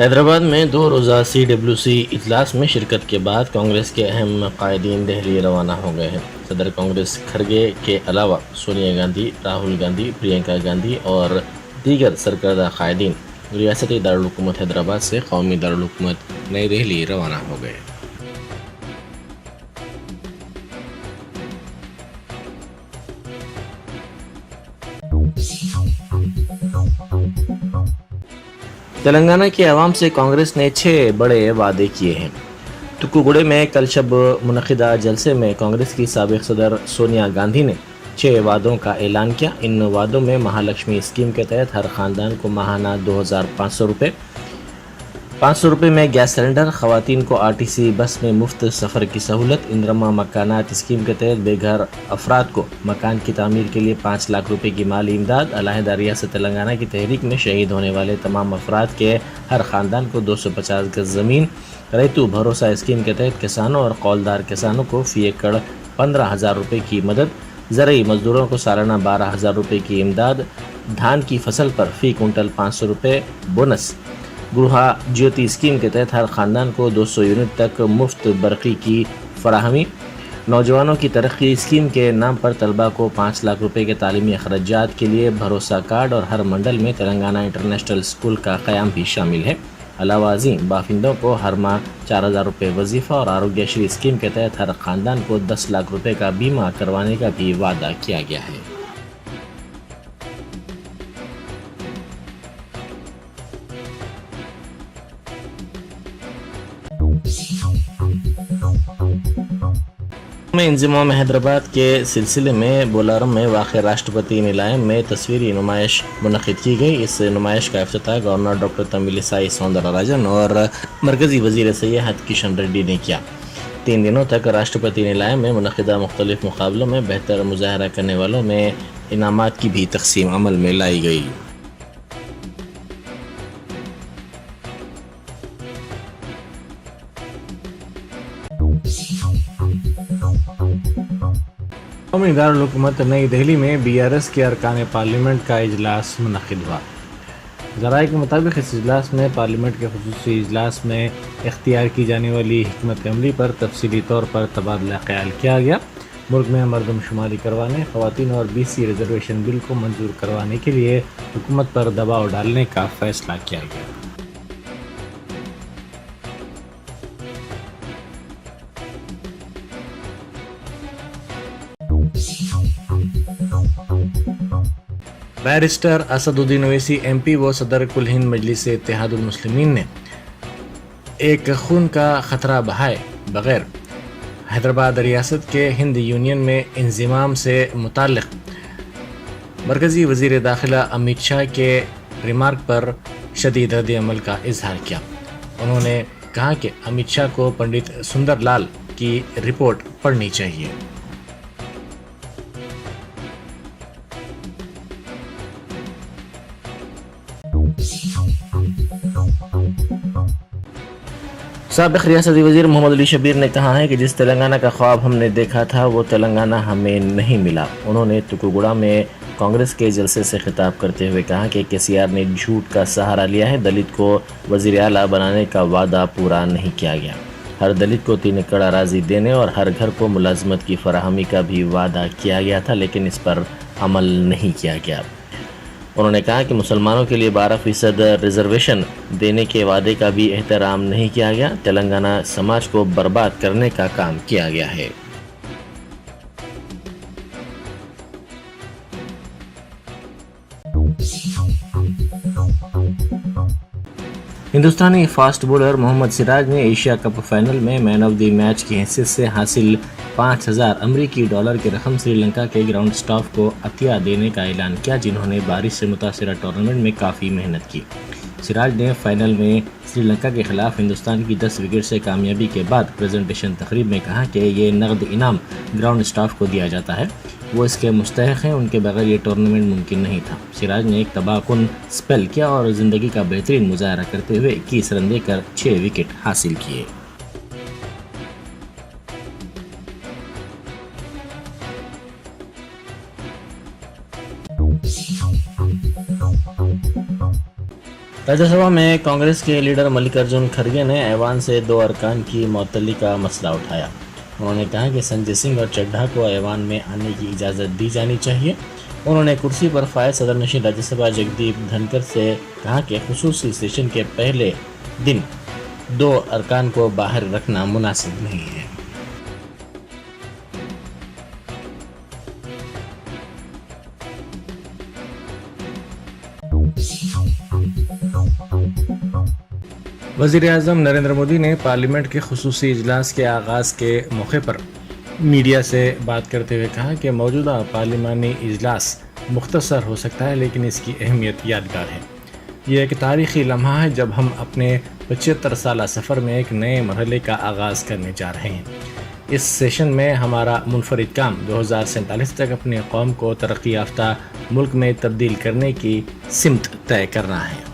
حیدرآباد میں 2 روزہ CWC اجلاس میں شرکت کے بعد کانگریس کے اہم قائدین دہلی روانہ ہو گئے ہیں۔ صدر کانگریس کھڑگے کے علاوہ سونیا گاندھی، راہل گاندھی، پرینکا گاندھی اور دیگر سرکردہ قائدین ریاستی دارالحکومت حیدرآباد سے قومی دارالحکومت نئی دہلی روانہ ہو گئے۔ تلنگانہ کے عوام سے کانگریس نے 6 بڑے وعدے کیے ہیں۔ تکوگڑے میں کل شب منعقدہ جلسے میں کانگریس کی سابق صدر سونیا گاندھی نے 6 وعدوں کا اعلان کیا۔ ان وعدوں میں مہالکشمی اسکیم کے تحت ہر خاندان کو ماہانہ 2500 روپے، 500 روپے میں گیس سلنڈر، خواتین کو RTC بس میں مفت سفر کی سہولت، اندرما مکانات اسکیم کے تحت بے گھر افراد کو مکان کی تعمیر کے لیے 5 لاکھ روپے کی مالی امداد، علیحدہ ریاست تلنگانہ کی تحریک میں شہید ہونے والے تمام افراد کے ہر خاندان کو 250 گز زمین، ریتو بھروسہ اسکیم کے تحت کسانوں اور قولدار کسانوں کو فی ایکڑ 15,000 روپے کی مدد، زرعی مزدوروں کو سالانہ 12,000 روپے کی امداد، دھان کی فصل پر فی کنٹل 500 روپے بونس، گروہا جیوتی اسکیم کے تحت ہر خاندان کو 200 یونٹ تک مفت برقی کی فراہمی، نوجوانوں کی ترقی اسکیم کے نام پر طلبہ کو 5 لاکھ روپے کے تعلیمی اخراجات کے لیے بھروسہ کارڈ اور ہر منڈل میں تلنگانہ انٹرنیشنل اسکول کا قیام بھی شامل ہے۔ علاوہ ازیں باشندوں کو ہر ماہ 4,000 روپے وظیفہ اور آروگیہ شری اسکیم کے تحت ہر خاندان کو 10 لاکھ روپے کا بیمہ کروانے کا بھی وعدہ کیا گیا ہے۔ میں انضمام حیدرآباد کے سلسلے میں بولارم میں واقع راشٹرپتی نیلائم میں تصویری نمائش منعقد کی گئی۔ اس نمائش کا افتتاح گورنر ڈاکٹر تمیلیسائی سوندراراجن اور مرکزی وزیر سیاحت کشن ریڈی نے کیا۔ 3 دنوں تک راشٹرپتی نیلائم میں منعقدہ مختلف مقابلوں میں بہتر مظاہرہ کرنے والوں میں انعامات کی بھی تقسیم عمل میں لائی گئی۔ قومی دارالحکومت نئی دہلی میں BRS کے ارکان پارلیمنٹ کا اجلاس منعقد ہوا۔ ذرائع کے مطابق اس اجلاس میں پارلیمنٹ کے خصوصی اجلاس میں اختیار کی جانے والی حکمت عملی پر تفصیلی طور پر تبادلہ خیال کیا گیا۔ ملک میں مردم شماری کروانے، خواتین اور BC ریزرویشن بل کو منظور کروانے کے لیے حکومت پر دباؤ ڈالنے کا فیصلہ کیا گیا۔ بیرسٹر اسد الدین اویسی MP و صدر کل ہند مجلس اتحاد المسلمین نے ایک خون کا خطرہ بہائے بغیر حیدرآباد ریاست کے ہند یونین میں انضمام سے متعلق مرکزی وزیر داخلہ امت شاہ کے ریمارک پر شدید رد عمل کا اظہار کیا۔ انہوں نے کہا کہ امت شاہ کو پنڈت سندر لال کی رپورٹ پڑھنی چاہیے۔ سابق ریاستی وزیر محمد علی شبیر نے کہا ہے کہ جس تلنگانہ کا خواب ہم نے دیکھا تھا وہ تلنگانہ ہمیں نہیں ملا۔ انہوں نے تکوگڑا میں کانگریس کے جلسے سے خطاب کرتے ہوئے کہا کہ KCR نے جھوٹ کا سہارا لیا ہے، دلت کو وزیر اعلیٰ بنانے کا وعدہ پورا نہیں کیا گیا۔ ہر دلت کو 3 ایکڑ اراضی دینے اور ہر گھر کو ملازمت کی فراہمی کا بھی وعدہ کیا گیا تھا، لیکن اس پر عمل نہیں کیا گیا۔ انہوں نے کہا کہ مسلمانوں کے لیے 12% ریزرویشن دینے کے وعدے کا بھی احترام نہیں کیا گیا۔ تلنگانہ سماج کو برباد کرنے کا کام کیا گیا ہے۔ ہندوستانی فاسٹ بولر محمد سراج نے ایشیا کپ فائنل میں مین آف دی میچ کی حیثیت سے حاصل $5,000 کی رقم سری لنکا کے گراؤنڈ سٹاف کو عطیہ دینے کا اعلان کیا، جنہوں نے بارش سے متاثرہ ٹورنامنٹ میں کافی محنت کی۔ سراج نے فائنل میں سری لنکا کے خلاف ہندوستان کی 10 وکٹ سے کامیابی کے بعد پریزنٹیشن تقریب میں کہا کہ یہ نقد انعام گراؤنڈ سٹاف کو دیا جاتا ہے، وہ اس کے مستحق ہیں، ان کے بغیر یہ ٹورنامنٹ ممکن نہیں تھا۔ سراج نے ایک تباہ کن سپیل کیا اور زندگی کا بہترین مظاہرہ کرتے ہوئے 21 رن دے کر 6 وکٹ حاصل کیے۔ राज्य सभा में कांग्रेस के लीडर मल्लिकार्जुन खड़गे ने ऐवान से 2 अरकान की मअतली का मसला उठाया। उन्होंने कहा कि संजय सिंह और चड्ढा को ऐवान में आने की इजाज़त दी जानी चाहिए। उन्होंने कुर्सी पर फायज सदरनशीन राज्यसभा जगदीप धनकर से कहा कि खुसूसी सेशन के पहले दिन 2 अरकान को बाहर रखना मुनासिब नहीं है। वज़ीर-ए-आज़म नरेंद्र मोदी ने पार्लियामेंट के खुसूसी इजलास के आगाज़ के मौके पर मीडिया से बात करते हुए कहा कि मौजूदा पार्लिमानी इजलास मुख्तसर हो सकता है, लेकिन इसकी अहमियत यादगार है। ये एक तारीख़ी लम्हा है जब हम अपने 75 साला सफ़र में एक नए मरहले का आगाज़ करने जा रहे हैं। इस सेशन में हमारा मुनफरिद काम 2047 तक अपनी कौम को तरक्की याफ्ता मुल्क में तब्दील करने की सिमत तय करना है।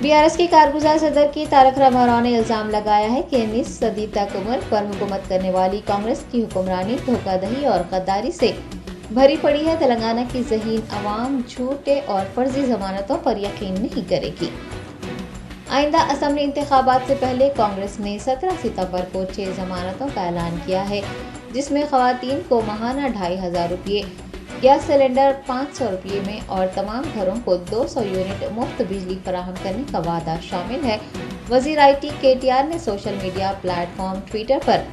बीआरएस के कारगुजार सदर की तारक रामाराव ने इल्जाम लगाया है कि 19 सदी तक मुल्क पर हुकूमत करने वाली कांग्रेस की हुक्मरानी धोखाधड़ी और गद्दारी से भरी पड़ी है। तेलंगाना की ज़हीन अवाम झूठे और फर्जी जमानतों पर यकीन नहीं करेगी। आइंदा असेंबली इंतखाबात से पहले कांग्रेस ने 17 सितंबर को 6 जमानतों का ऐलान किया है, जिसमें खवातीन को माहाना 2500 रुपये, गैस सिलेंडर 500 रुपये में और तमाम घरों को 200 यूनिट मुफ्त बिजली फराहम करने का वादा शामिल है। वज़ीर IT KTR ने सोशल मीडिया प्लेटफॉर्म ट्विटर पर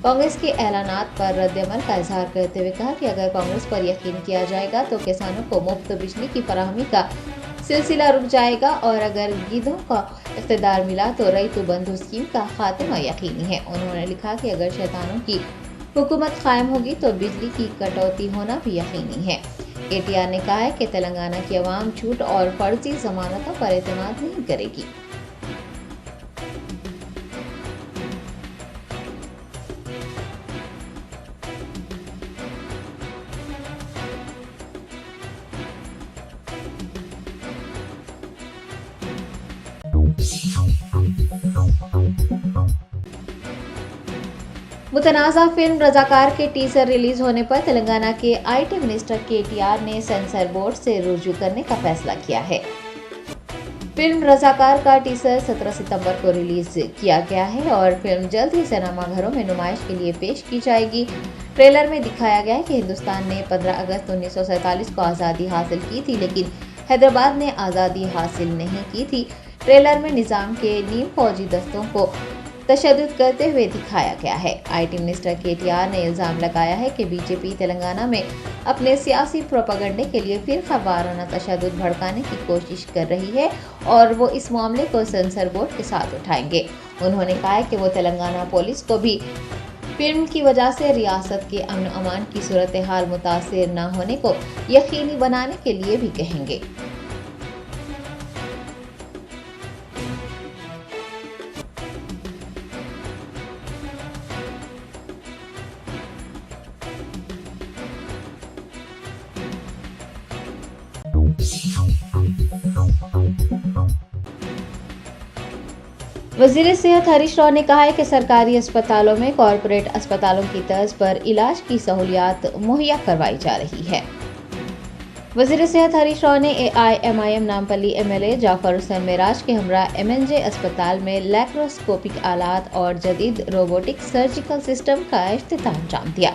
कांग्रेस के ऐलानात पर रद्द-ए-अमल का इजहार करते हुए कहा कि अगर कांग्रेस पर यकीन किया जाएगा तो किसानों को मुफ्त बिजली की फराहमी का सिलसिला रुक जाएगा और अगर गिद्धों का इख्तिदार मिला तो रईतु बंधु स्कीम का खात्मा यकीनी है। उन्होंने लिखा कि अगर शैतानों की हुकूमत कायम होगी तो बिजली की कटौती होना भी यकीनी है। KTR ने कहा है कि तेलंगाना की आवाम झूठ और फर्जी जमानतों पर एतमाद नहीं करेगी। मुतनाज़ा फिल्म रज़ाकार के टीजर रिलीज होने पर तेलंगाना के IT मिनिस्टर KTR ने सेंसर बोर्ड से रुजू करने का फैसला किया है। फिल्म रज़ाकार का टीजर 17 सितंबर को रिलीज किया गया है और फिल्म जल्द ही सिनेमाघरों में नुमाइश के लिए पेश की जाएगी। ट्रेलर में दिखाया गया है कि हिंदुस्तान ने 15 अगस्त 1947 को आज़ादी हासिल की थी, लेकिन हैदराबाद ने आज़ादी हासिल नहीं की थी। ट्रेलर में निज़ाम के नीम फौजी दस्तों को तशद्दुद करते हुए दिखाया गया है। IT मिनिस्टर KTR ने इल्जाम लगाया है कि BJP तेलंगाना में अपने सियासी प्रोपेगेंडे के लिए फिरका वाराना तशद्दुद भड़काने की कोशिश कर रही है और वो इस मामले को सेंसर बोर्ड के साथ उठाएंगे। उन्होंने कहा है कि वो तेलंगाना पुलिस को भी फिल्म की वजह से रियासत के अमन अमान की सूरत हाल मुतासिर न होने को यकीनी बनाने के लिए भी कहेंगे। वज़ीर सेहत हरीश राव ने कहा है कि सरकारी अस्पतालों में कॉरपोरेट अस्पतालों की तर्ज पर इलाज की सहूलियात मुहैया करवाई जा रही है। वज़ीर सेहत हरीश राव ने AIMIM नामपल्ली MLA जाफर हुसैन मेराज के हमरा MNJ अस्पताल में लैप्रोस्कोपिक आलात और जदीद रोबोटिक सर्जिकल सिस्टम का इफ्तिताह अंजाम दिया।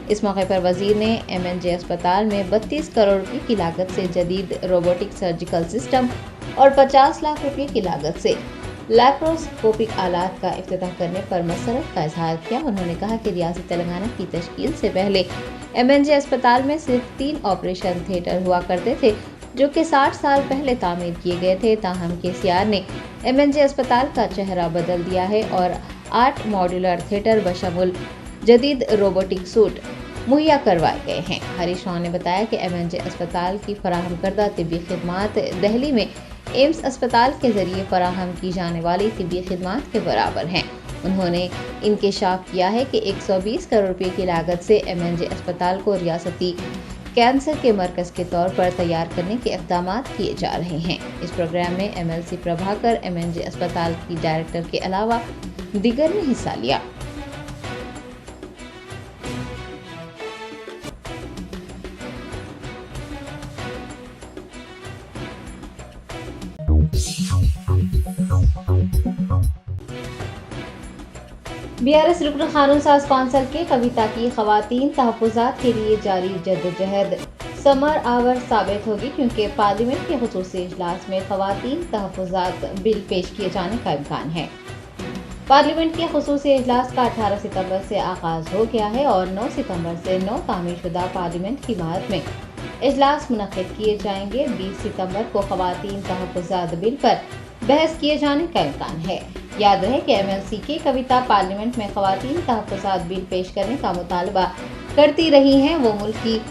इस मौके पर वज़ीर ने MNJ अस्पताल में 32 करोड़ रुपये की लागत से जदीद रोबोटिक सर्जिकल सिस्टम और 50 लाख रुपये की लागत से लैप्रोस्कोपिक आलात का इफ्तिताह करने पर मसरत का इजहार किया। उन्होंने कहा कि रियासत तेलंगाना की तश्कील से पहले MNJ अस्पताल में सिर्फ 3 ऑपरेशन थिएटर हुआ करते थे, जो कि 60 साल पहले तामीर किए गए थे। ताहम KCR ने MNJ अस्पताल का चेहरा बदल दिया है और 8 मॉड्यूलर थिएटर बशमुल जदीद रोबोटिक सूट मुहैया करवाए गए हैं। हरीश राव ने बताया कि MNJ अस्पताल की फराहम करदा तिब्बी खिदमात दिल्ली में एम्स अस्पताल के जरिए फराहम की जाने वाली तिब्बी खिदमात के बराबर हैं। उन्होंने इंकशाफ किया है कि 120 करोड़ रुपए की लागत से MNJ अस्पताल को रियासती कैंसर के मरकज के तौर पर तैयार करने के इक़दाम किए जा रहे हैं। इस प्रोग्राम में MLC प्रभाकर MNJ अस्पताल की डायरेक्टर के अलावा दीगर ने हिस्सा लिया। BRS रुकन कानून साज कौंसिल के कविता की खवातीन तहफ़्फ़ुज़ात के लिए जारी जद्दोजहद समर आवर साबित होगी, क्योंकि पार्लियामेंट के ख़ुसूसी इजलास में खवातीन तहफ़्फ़ुज़ात बिल पेश किए जाने का इम्कान है। पार्लियामेंट के ख़ुसूसी इजलास का 18 सितंबर से आगाज़ हो गया है और 9 सितंबर से नौ तामीरशुदा पार्लियामेंट की इमारत में इजलास मुनक़्क़िद किए जाएंगे। 20 सितंबर को खवातीन तहफ़्फ़ुज़ात बिल पर बहस किए जाने का इम्कान है। याद रहे कि MLC की कविता पार्लियामेंट में खवातीन तहफ़्फ़ुज़ात बिल पेश करने का मुतालबा करती रही हैं। वो मुल्क की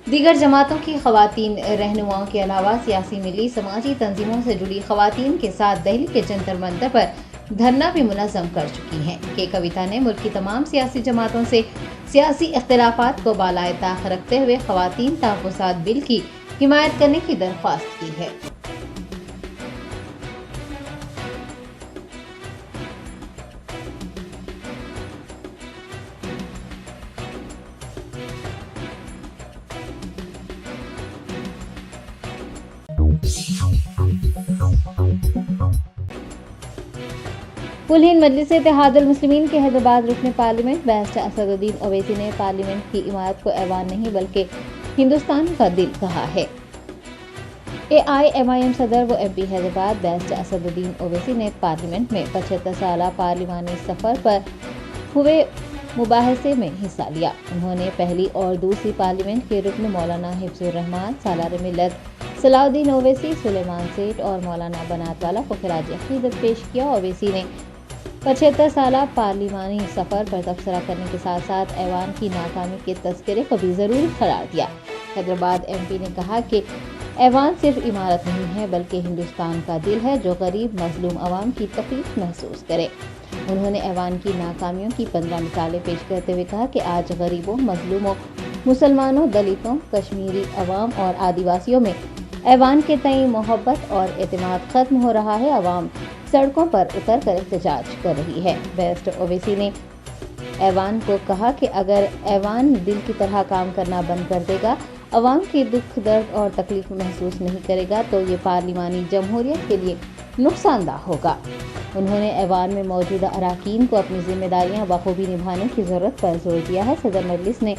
दीगर जमातों की खवातीन रहनुमाओं के अलावा सियासी मिली समाजी तंजीमों से जुड़ी खवातीन के साथ दिल्ली के जंतर मंतर पर धरना भी मुनज़्ज़म कर चुकी हैं। कि कविता ने मुल्क की तमाम सियासी जमातों से सियासी इख्तिलाफ़ात को बालाए ताख़ रखते हुए खवातीन तहफ़्फ़ुज़ात बिल की हिमायत करने की दरख्वास्त की है। कुल हिंद मजलिस इत्तेहादुल मुस्लिमीन के हैदराबाद रुकन पार्लियामेंट बैरिस्टर असदुद्दीन ओवैसी ने पार्लियामेंट की इमारत को ऐवान नहीं बल्कि हिंदुस्तान का दिल कहा है। AIMIM सदर व MP हैदराबाद बैरिस्टर असदुद्दीन ओवैसी ने पार्लियामेंट में 75 साला पार्लिमानी सफ़र पर हुए मुबाहसे में हिस्सा लिया। उन्होंने पहली और दूसरी पार्लियामेंट के रुकन मौलाना हिफ्ज़ुर रहमान, सालार मिल्लत सलाउद्दीन ओवैसी, सुलेमान सेठ और मौलाना बनात वाला को खिराज अक़ीदत पेश किया। ओवैसी ने 75 साला पार्लिमानी सफ़र पर तबसरा करने के साथ साथ ऐवान की नाकामी के तज़किरे को भी ज़रूरी करार दिया। हैदराबाद MP ने कहा कि ऐवान सिर्फ इमारत नहीं है बल्कि हिंदुस्तान का दिल है जो गरीब मजलूम अवाम की तकलीफ महसूस करे। उन्होंने ऐवान की नाकामियों की 15 मिसालें पेश करते हुए कहा कि आज गरीबों, मजलूमों, मुसलमानों, दलितों, कश्मीरी अवाम और आदिवासियों में ऐवान के तई मोहब्बत और एतमाद ख़त्म हो रहा है। अवाम सड़कों पर उतर कर एहतजाज कर रही है। बैरिस्टर ओवैसी ने ऐवान को कहा कि अगर ऐवान दिल की तरह काम करना बंद कर देगा, अवाम की दुख दर्द और तकलीफ महसूस नहीं करेगा तो ये पार्लिमानी जमहूरियत के लिए नुकसानदा होगा। उन्होंने ऐवान में मौजूदा अराकीन को अपनी जिम्मेदारियां बखूबी निभाने की ज़रूरत पर जोर दिया है। सदर मजलिस ने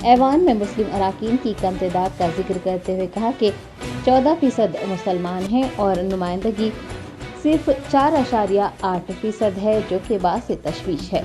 ऐवान में मुस्लिम अराकीन की कम तादाद का जिक्र करते हुए कहा कि 14% मुसलमान हैं और नुमाइंदगी सिर्फ 4.8% है, जो कि बात तशवीश है।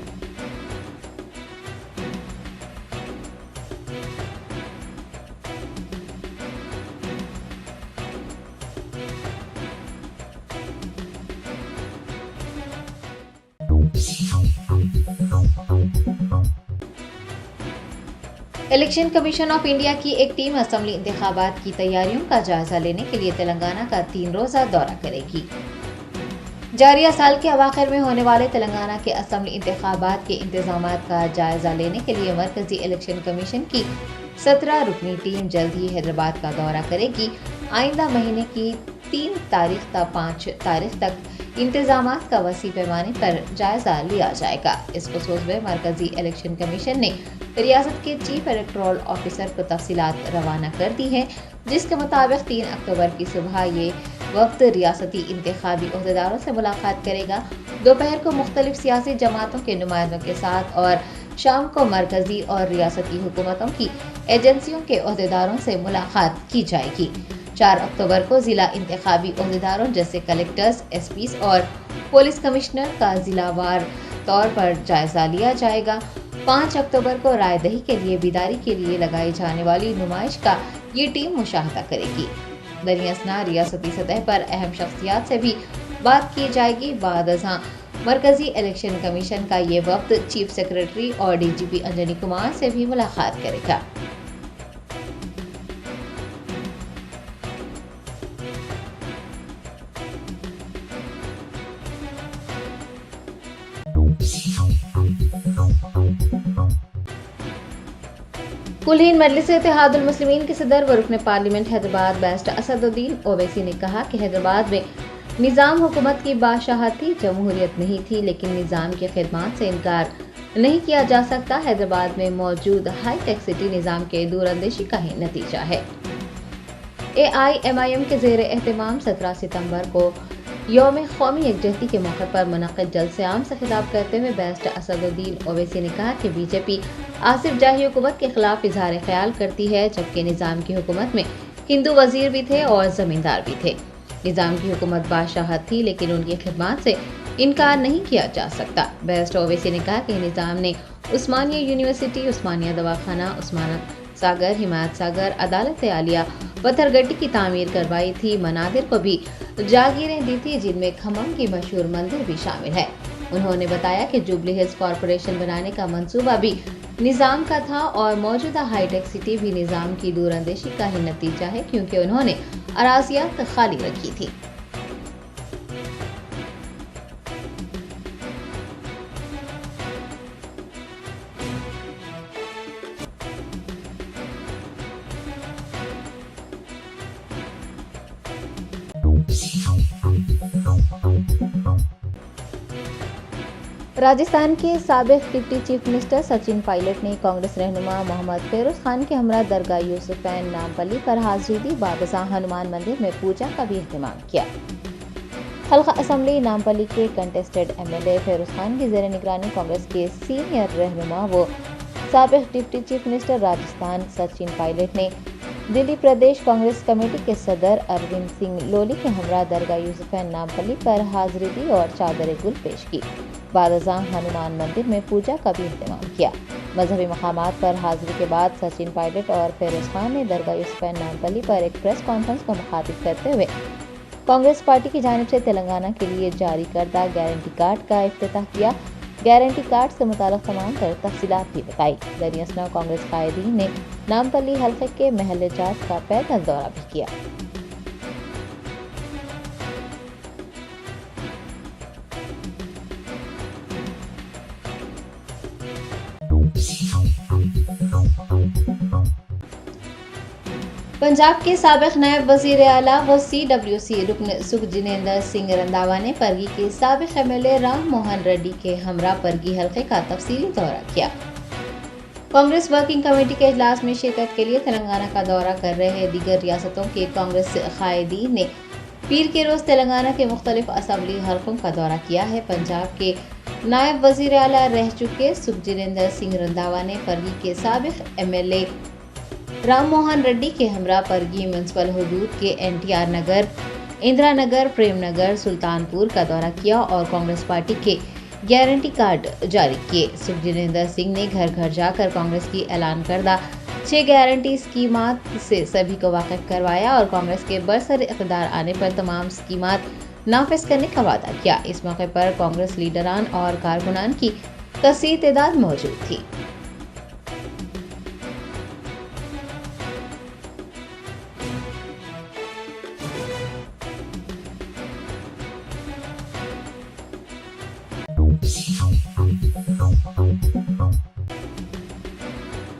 इलेक्शन कमीशन ऑफ इंडिया की एक टीम असेंबली इंतखाबात की तैयारियों का जायजा लेने के लिए तेलंगाना का 3 रोज़ा दौरा करेगी। जारिया साल के अवाखिर में होने वाले तेलंगाना के असेंबली इंतखाबात के इंतजामात का जायजा लेने के लिए मरकजी इलेक्शन कमीशन की 17 रुकनी टीम जल्द ही हैदराबाद का दौरा करेगी। आइंदा महीने की 3 तारीख से 5 तारीख तक इंतजामात का वसी पैमाने पर जायजा लिया जाएगा। इस खुसूस में मरकजी इलेक्शन कमीशन ने रियासत के चीफ इलेक्टोरल ऑफिसर को तफसीलात रवाना कर दी है, जिसके मुताबिक 3 अक्टूबर की सुबह ये वक्त रियासती इंतखाबी ओहदेदारों से मुलाकात करेगा। दोपहर को मुख्तलिफ सियासी जमातों के नुमाइंदों के साथ और शाम को मरकजी और रियासती हुकूमतों की एजेंसियों के ओहदेदारों से मुलाकात की जाएगी। 4 अक्टूबर को जिला इंतखाबी ओहदेदारों जैसे कलेक्टर्स, SPs और पुलिस कमिश्नर का जिलावार तौर पर जायजा लिया जाएगा। 5 अक्टूबर को राय दही के लिए बेदारी के लिए लगाई जाने वाली नुमाइश का ये टीम मुशाहदा करेगी। दरियासना रियासती सतह पर अहम शख्सियात से भी बात की जाएगी। बाद अज़ां मरकजी इलेक्शन कमीशन का ये वक्त चीफ सेक्रेटरी और DGP अंजनी कुमार से भी मुलाकात करेगा। कुलीन मजलिस इत्तेहाद मुस्लिमीन के सदर व रुकन पार्लियामेंट हैदराबाद बैरिस्टर असदुद्दीन ओवैसी ने कहा कि हैदराबाद में निज़ाम हुकूमत की बादशाहत थी, जमहूरियत नहीं थी, लेकिन निज़ाम की खिदमत से इनकार नहीं किया जा सकता। हैदराबाद में मौजूद हाई टेक सिटी निज़ाम के दूरअंदेशी का ही नतीजा है। AIMIM के ज़ेर एहतमाम 17 सितंबर को यौम कौमी यकजहती के मौके पर मुनक़्क़िद जलसे आम से खिताब करते हुए बैरिस्टर असदुद्दीन ओवैसी ने कहा कि बीजेपी आसिफ जाही हुकूमत के खिलाफ इजहार ख्याल करती है, जबकि निज़ाम की हुकूमत में हिंदू वजीर भी थे और ज़मींदार भी थे। निज़ाम की हुकूमत बादशाहत थी, लेकिन उनकी खिदमत से इनकार नहीं किया जा सकता। बैरिस्टर ओवैसी ने कहा कि निज़ाम ने उस्मानिया यूनिवर्सिटी, उस्मानिया दवाखाना, उस्मानिया सागर, हिमायत सागर, अदालत आलिया, पत्थरगट्टी की तामीर करवाई थी। मनादिर को भी जागीरें दी थी, जिनमें खम्मम की मशहूर मंदिर भी शामिल है। उन्होंने बताया कि जुबली हिल्स कॉरपोरेशन बनाने का मंसूबा भी निज़ाम का था और मौजूदा हाईटेक सिटी भी निज़ाम की दूरअंदेशी का ही नतीजा है, क्योंकि उन्होंने अराज़ियात खाली रखी थी। राजस्थान के साबिक deputy chief minister Sachin Pilot ने कांग्रेस रहनुमा मोहम्मद फिरोज खान के हमरा दरगाह यूसुफैन नामपल्ली पर हाजिरी दी। बादशाह हनुमान मंदिर में पूजा का भी अहतमाम किया। हल्का असम्बली नामपल्ली के कंटेस्टेड MLA फिरोज खान की ज़ेर निगरानी कांग्रेस के सीनियर रहनुमा व साबिक deputy chief minister Rajasthan Sachin Pilot ने दिल्ली प्रदेश कांग्रेस कमेटी के सदर अरविंद सिंह लोली के हमरा दरगाह यूसुफैन नामपल्ली पर हाजिरी दी और चादर गुल पेश की। बादशाह हनुमान मंदिर में पूजा का भी अहतमाम किया। मजहबी मकामात पर हाजिरी के बाद सचिन पायलट और फिरोज खान ने दरगाह यूसुफैन नामपल्ली पर एक प्रेस कॉन्फ्रेंस को मुखातिब करते हुए कांग्रेस पार्टी की जानिब से तेलंगाना के लिए जारी करदा गारंटी कार्ड का इफ्तिताह किया। गारंटी कार्ड से मुताल्लिक़ तमाम तफसीलात भी बताई। दरियासना कांग्रेस कायदीन ने नामपल्ली हल्के के महल जात का पैदल दौरा भी किया। पंजाब के साबिक नायब वज़ीर आला व CWC रुकन सुखजिनेंद्र सिंह रंधावा ने परगी के साबिक MLA राम मोहन रेड्डी के हमरा परगी हल्के का तफसीली दौरा किया। कांग्रेस वर्किंग कमेटी के इजलास में शिरकत के लिए तेलंगाना का दौरा कर रहे दीगर रियासतों के कांग्रेस कायदीन ने पीर के रोज तेलंगाना के मुख्तलिफ असम्बली हल्कों का दौरा किया है। पंजाब के नायब वज़ीर आला रह चुके सुखजिनेंद्र सिंह रंधावा ने परगी के साबिक MLA राम मोहन रेड्डी के हमरा परगी म्यूनसिपल हुदूद के NTR नगर, इंदिरा नगर, प्रेम नगर, सुल्तानपुर का दौरा किया और कांग्रेस पार्टी के गारंटी कार्ड जारी किए। सुखजिनेंद्र सिंह ने घर घर जाकर कांग्रेस की ऐलान करदा 6 गारंटी स्कीमात से सभी को वाकिफ करवाया और कांग्रेस के बरसर इक़्तिदार आने पर तमाम स्कीमात नाफिज करने का वादा किया। इस मौके पर कांग्रेस लीडरान और कारकुनान की कसीर तादाद मौजूद थी।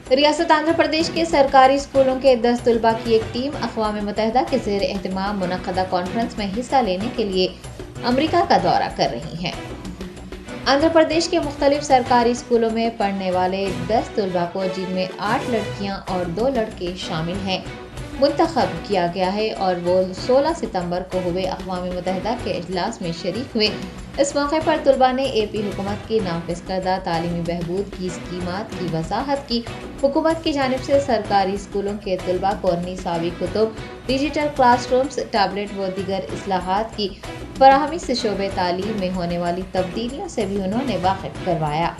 रियासत आंध्र प्रदेश के सरकारी स्कूलों के 10 तलबा की एक टीम अक़वाम मुत्तहिदा के ज़ेर एहतमाम मुनक़्क़दा कॉन्फ्रेंस में हिस्सा लेने के लिए अमरीका का दौरा कर रही हैं। आंध्र प्रदेश के मुख्तलिफ सरकारी स्कूलों में पढ़ने वाले 10 तलबा को, जिनमें 8 लड़कियां और 2 लड़के शामिल हैं, मुंतखब किया गया है और वो 16 सितंबर को हुए अक़वाम मुत्तहिदा के इजलास में शरीक हुए। इस मौके पर तलबा ने AP हुकूमत की नाफिज करदा तालीमी बहबूद की स्कीमात की वजाहत की। हुकूमत की जानिब से सरकारी स्कूलों के तलबा को निसाबी कुतुब, डिजिटल क्लासरूम्स, टैबलेट व दीगर इस्लाहात की फराहमी से शोबे तालीम में होने वाली तब्दीलियों से भी उन्होंने वाकिफ करवाया।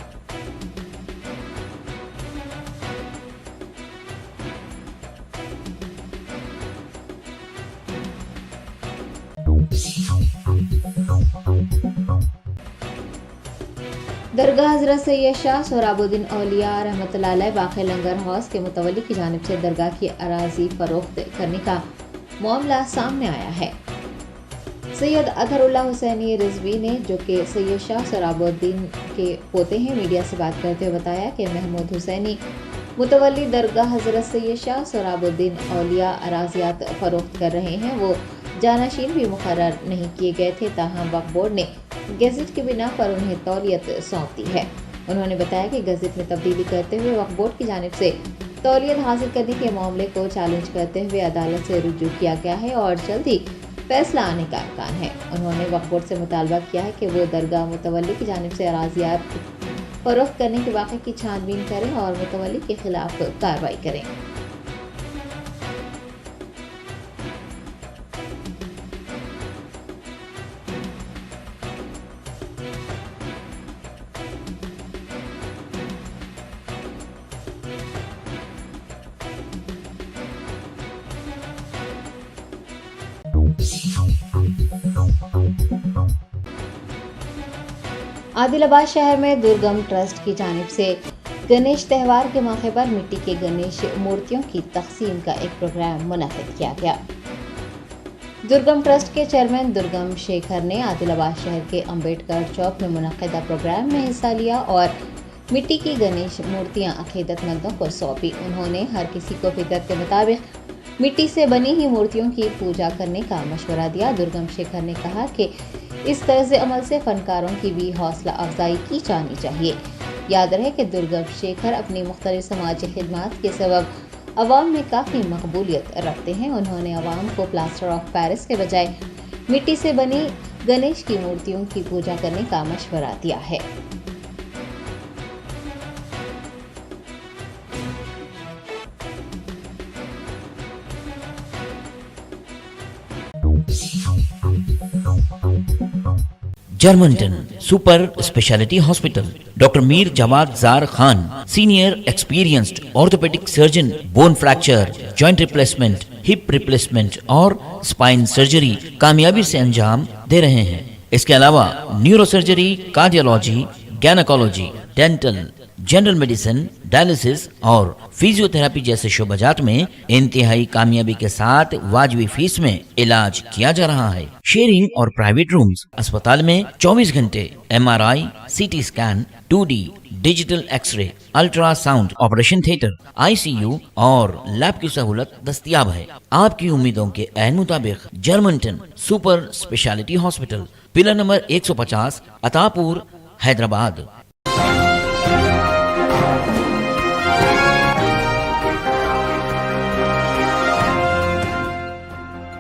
दरगाह हज़रत सैयद शाह सोहराबुद्दीन औलिया रहमतुल्लाह अलैह वाक़ लंगर हाउस के मुतवल्ली की जानिब से दरगाह की अराज़ी फ़रोख्त करने का मामला सामने आया है। सैयद अतहरुल्लाह हुसैनी रिजवी ने, जो कि सैयद शाह सोहराबुद्दीन के पोते हैं, मीडिया से बात करते हुए बताया कि महमूद हुसैनी متولی درگاہ حضرت سید شاہ سہراب الدین اولیاء اراضیات فروخت کر رہے ہیں، وہ جانشین بھی مقرر نہیں کیے گئے تھے، تاہم وقف بورڈ نے گزٹ کی بنا پر انہیں تولیت سونپ دی ہے۔ انہوں نے بتایا کہ گزٹ میں تبدیلی کرتے ہوئے وقف بورڈ کی جانب سے تولیت حاصل کرنے کے معاملے کو چیلنج کرتے ہوئے عدالت سے رجوع کیا گیا ہے اور جلد ہی فیصلہ آنے کا امکان ہے۔ انہوں نے وقف بورڈ سے مطالبہ کیا ہے کہ وہ درگاہ متولی کی جانب سے اراضیات فروخت کرنے کے واقعے کی چھان بین کریں اور متولی کے خلاف کارروائی کریں۔ عادل آباد شہر میں درگم ٹرسٹ کی جانب سے گنیش تہوار کے موقع پر مٹی کے گنیش مورتیوں کی تقسیم کا ایک پروگرام منعقد کیا گیا۔ درگم ٹرسٹ کے چیئرمین درگم شیکھر نے عادل آباد شہر کے امبیڈکر چوک میں منعقدہ پروگرام میں حصہ لیا اور مٹی کی گنیش مورتیاں عقیدت مندوں کو سونپی۔ انہوں نے ہر کسی کو فطرت کے مطابق مٹی سے بنی ہی مورتیوں کی پوجا کرنے کا مشورہ دیا۔ درگم شیکھر نے کہا کہ اس طرز عمل سے فنکاروں کی بھی حوصلہ افزائی کی جانی چاہیے۔ یاد رہے کہ درگم شیکھر اپنی مختلف سماجی خدمات کے سبب عوام میں کافی مقبولیت رکھتے ہیں۔ انہوں نے عوام کو پلاسٹر آف پیرس کے بجائے مٹی سے بنی گنیش کی مورتیوں کی پوجا کرنے کا مشورہ دیا ہے۔ جرمنٹن super specialty hospital, doctor Mir Jawad Zar Khan, senior experienced orthopaedic surgeon, bone fracture, joint replacement, hip replacement اور اسپائن سرجری کامیابی سے انجام دے رہے ہیں۔ اس کے علاوہ neuro surgery, cardiology, gynaecology, dental, general medicine, dialysis اور فزیو تھراپی جیسے شعبات میں انتہائی کامیابی کے ساتھ واجبی فیس میں علاج کیا جا رہا ہے۔ شیئرنگ اور پرائیویٹ رومز، اسپتال میں 24 گھنٹے MRI، CT scan, 2D digital X ray, ultra sound, operation theatre, ICU اور لیب کی سہولت دستیاب ہے۔ آپ کی امیدوں کے عین مطابق جرمنٹن super specialty hospital, pillar number 150، عطا پور، حیدرآباد۔